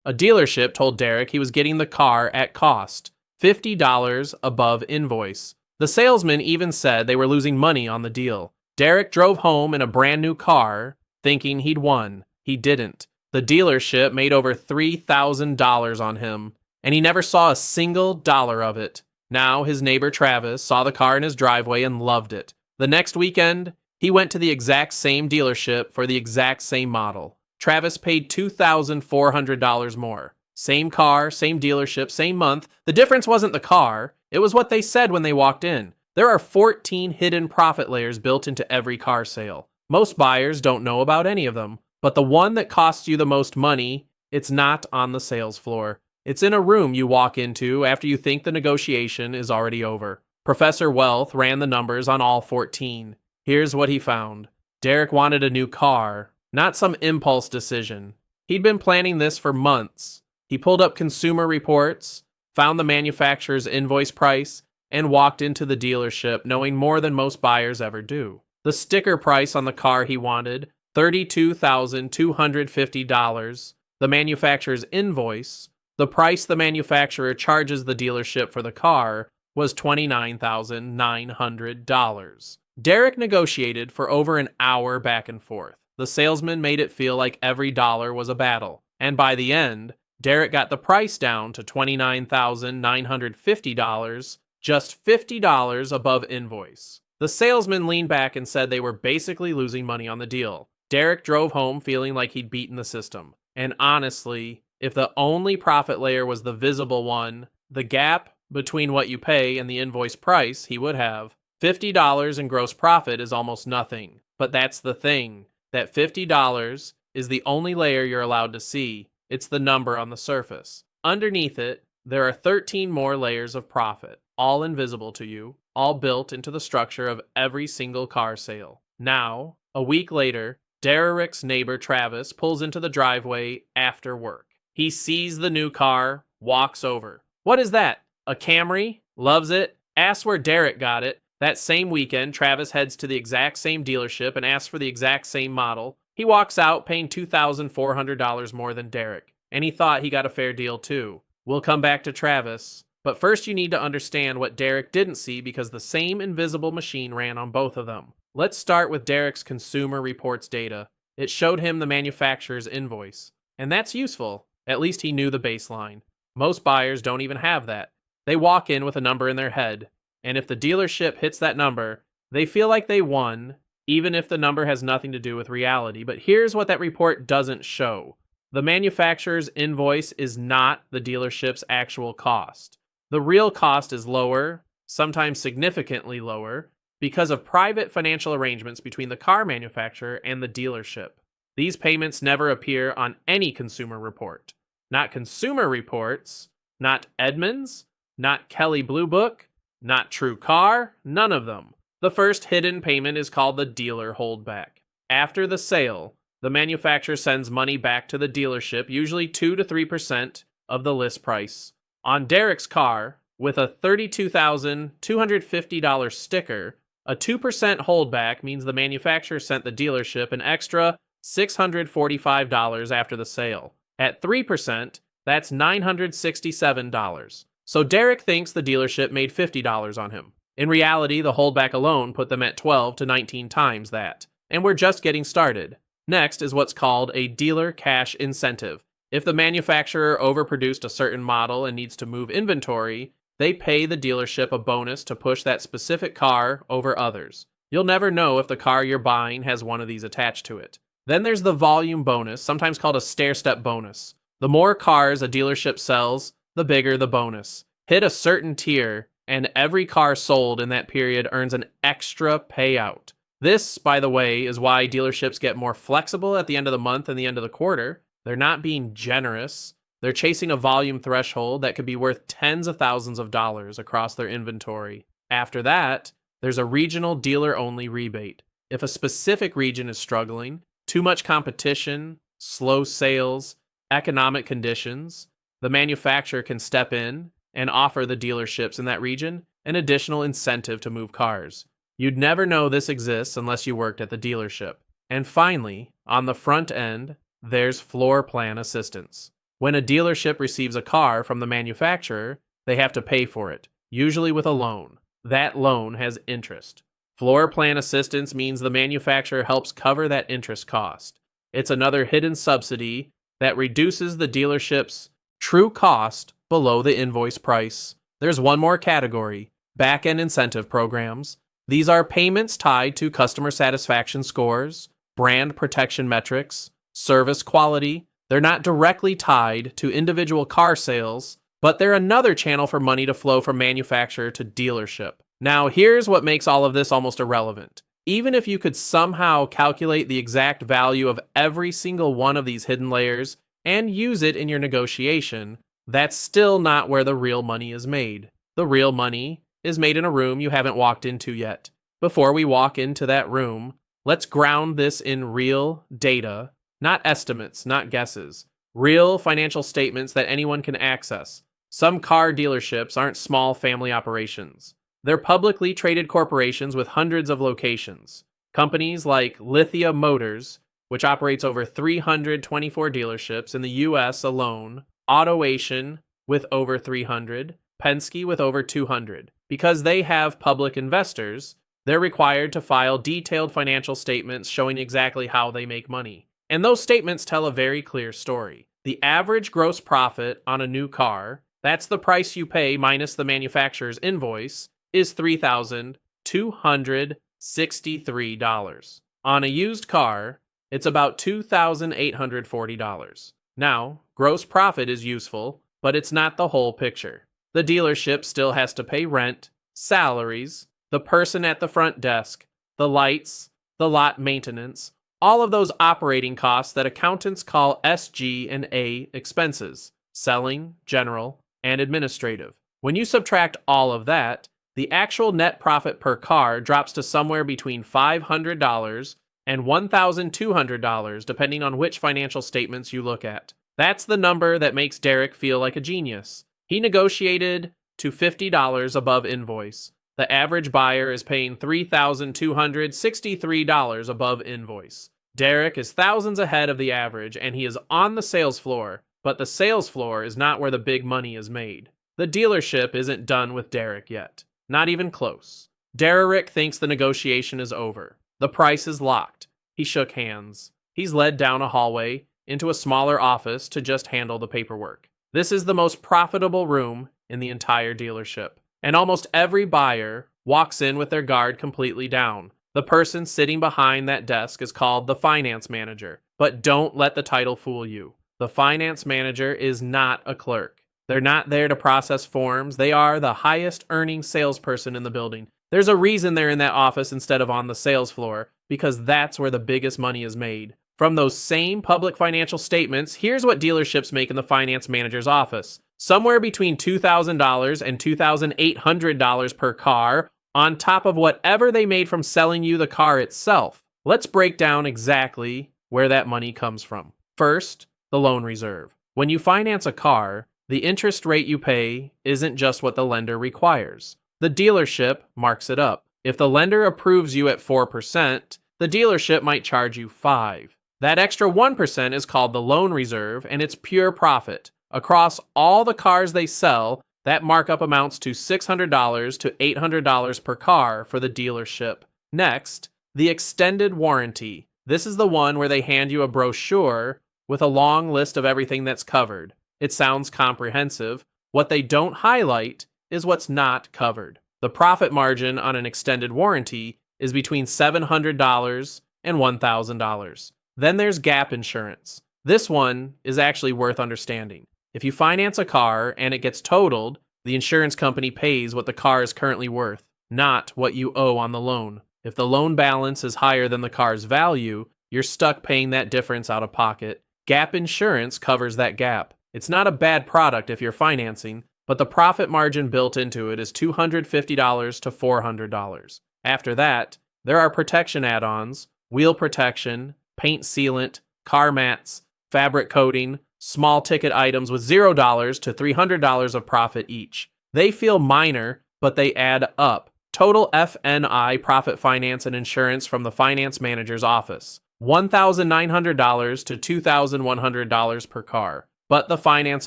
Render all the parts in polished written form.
A dealership told Derek he was getting the car at cost, $50 above invoice. The salesman even said they were losing money on the deal. Derek drove home in a brand new car, thinking he'd won. He didn't. The dealership made over $3,000 on him, and he never saw a single dollar of it. Now his neighbor Travis saw the car in his driveway and loved it. The next weekend, he went to the exact same dealership for the exact same model. Travis paid $2,400 more. Same car, same dealership, same month. The difference wasn't the car, it was what they said when they walked in. There are 14 hidden profit layers built into every car sale. Most buyers don't know about any of them, but the one that costs you the most money, it's not on the sales floor. It's in a room you walk into after you think the negotiation is already over. Professor Wealth ran the numbers on all 14. Here's what he found. Derek wanted a new car, not some impulse decision. He'd been planning this for months. He pulled up consumer reports, found the manufacturer's invoice price, and walked into the dealership knowing more than most buyers ever do. The sticker price on the car he wanted, $32,250. The manufacturer's invoice, the price the manufacturer charges the dealership for the car, was $29,900. Derek negotiated for over an hour back and forth. The salesman made it feel like every dollar was a battle, and by the end, Derek got the price down to $29,950, just $50 above invoice. The salesman leaned back and said they were basically losing money on the deal. Derek drove home feeling like he'd beaten the system. And honestly, if the only profit layer was the visible one, the gap between what you pay and the invoice price, he would have. $50 in gross profit is almost nothing. But that's the thing. That $50 is the only layer you're allowed to see. It's the number on the surface. Underneath it, there are 13 more layers of profit, all invisible to you, all built into the structure of every single car sale. Now, a week later, Derek's neighbor Travis pulls into the driveway after work. He sees the new car, walks over. What is that? A Camry? Loves it? Asks where Derek got it. That same weekend, Travis heads to the exact same dealership and asks for the exact same model. He walks out paying $2,400 more than Derek, and he thought he got a fair deal too. We'll come back to Travis, but first you need to understand what Derek didn't see because the same invisible machine ran on both of them. Let's start with Derek's consumer reports data. It showed him the manufacturer's invoice, and that's useful. At least he knew the baseline. Most buyers don't even have that. They walk in with a number in their head, and if the dealership hits that number, they feel like they won, even if the number has nothing to do with reality. But here's what that report doesn't show. The manufacturer's invoice is not the dealership's actual cost. The real cost is lower, sometimes significantly lower, because of private financial arrangements between the car manufacturer and the dealership. These payments never appear on any consumer report. Not Consumer Reports, not Edmunds, not Kelley Blue Book, not True Car, none of them. The first hidden payment is called the dealer holdback. After the sale, the manufacturer sends money back to the dealership, usually 2 to 3% of the list price. On Derek's car, with a $32,250 sticker, a 2% holdback means the manufacturer sent the dealership an extra $645 after the sale. At 3%, that's $967. So Derek thinks the dealership made $50 on him. In reality, the holdback alone put them at 12 to 19 times that. And we're just getting started. Next is what's called a dealer cash incentive. If the manufacturer overproduced a certain model and needs to move inventory, they pay the dealership a bonus to push that specific car over others. You'll never know if the car you're buying has one of these attached to it. Then there's the volume bonus, sometimes called a stair-step bonus. The more cars a dealership sells, the bigger the bonus. Hit a certain tier, and every car sold in that period earns an extra payout. This, by the way, is why dealerships get more flexible at the end of the month and the end of the quarter. They're not being generous. They're chasing a volume threshold that could be worth tens of thousands of dollars across their inventory. After that, there's a regional dealer-only rebate. If a specific region is struggling, too much competition, slow sales, economic conditions, the manufacturer can step in and offer the dealerships in that region an additional incentive to move cars. You'd never know this exists unless you worked at the dealership. And finally, on the front end, there's floor plan assistance. When a dealership receives a car from the manufacturer, they have to pay for it, usually with a loan. That loan has interest. Floor plan assistance means the manufacturer helps cover that interest cost. It's another hidden subsidy that reduces the dealership's true cost below the invoice price. There's one more category: back-end incentive programs. These are payments tied to customer satisfaction scores, brand protection metrics, service quality. They're not directly tied to individual car sales, but they're another channel for money to flow from manufacturer to dealership. Now, here's what makes all of this almost irrelevant. Even if you could somehow calculate the exact value of every single one of these hidden layers and use it in your negotiation, that's still not where the real money is made. The real money is made in a room you haven't walked into yet. Before we walk into that room, let's ground this in real data, not estimates, not guesses. Real financial statements that anyone can access. Some car dealerships aren't small family operations. They're publicly traded corporations with hundreds of locations. Companies like Lithia Motors, which operates over 324 dealerships in the US alone, AutoAtion with over 300, Penske with over 200. Because they have public investors, they're required to file detailed financial statements showing exactly how they make money. And those statements tell a very clear story. The average gross profit on a new car, that's the price you pay minus the manufacturer's invoice, is $3,263. On a used car, it's about $2,840. Now, gross profit is useful, but it's not the whole picture. The dealership still has to pay rent, salaries, the person at the front desk, the lights, the lot maintenance, all of those operating costs that accountants call SG&A expenses: selling, general, and administrative. When you subtract all of that, the actual net profit per car drops to somewhere between $500 and $1,200, depending on which financial statements you look at. That's the number that makes Derek feel like a genius. He negotiated to $50 above invoice. The average buyer is paying $3,263 above invoice. Derek is thousands ahead of the average, and he is on the sales floor, but the sales floor is not where the big money is made. The dealership isn't done with Derek yet. Not even close. Derek thinks the negotiation is over. The price is locked. He shook hands. He's led down a hallway into a smaller office to just handle the paperwork. This is the most profitable room in the entire dealership. And almost every buyer walks in with their guard completely down. The person sitting behind that desk is called the finance manager. But don't let the title fool you. The finance manager is not a clerk. They're not there to process forms. They are the highest earning salesperson in the building. There's a reason they're in that office instead of on the sales floor, because that's where the biggest money is made. From those same public financial statements, here's what dealerships make in the finance manager's office. Somewhere between $2,000 and $2,800 per car, on top of whatever they made from selling you the car itself. Let's break down exactly where that money comes from. First, the loan reserve. When you finance a car, the interest rate you pay isn't just what the lender requires. The dealership marks it up. If the lender approves you at 4%, the dealership might charge you 5%. That extra 1% is called the loan reserve, and it's pure profit. Across all the cars they sell, that markup amounts to $600 to $800 per car for the dealership. Next, the extended warranty. This is the one where they hand you a brochure with a long list of everything that's covered. It sounds comprehensive. What they don't highlight is what's not covered. The profit margin on an extended warranty is between $700 and $1,000. Then there's gap insurance. This one is actually worth understanding. If you finance a car and it gets totaled, the insurance company pays what the car is currently worth, not what you owe on the loan. If the loan balance is higher than the car's value, you're stuck paying that difference out of pocket. Gap insurance covers that gap. It's not a bad product if you're financing, but the profit margin built into it is $250 to $400. After that, there are protection add-ons, wheel protection, paint sealant, car mats, fabric coating, small ticket items with $0 to $300 of profit each. They feel minor, but they add up. Total F&I profit finance and insurance from the finance manager's office: $1,900 to $2,100 per car. But the finance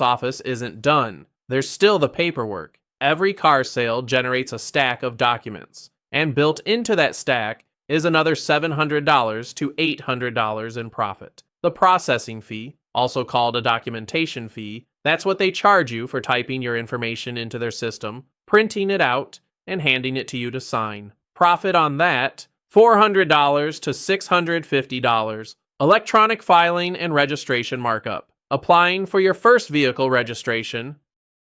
office isn't done. There's still the paperwork. Every car sale generates a stack of documents, and built into that stack is another $700 to $800 in profit. The processing fee, also called a documentation fee, that's what they charge you for typing your information into their system, printing it out, and handing it to you to sign. Profit on that, $400 to $650. Electronic filing and registration markup. Applying for your first vehicle registration,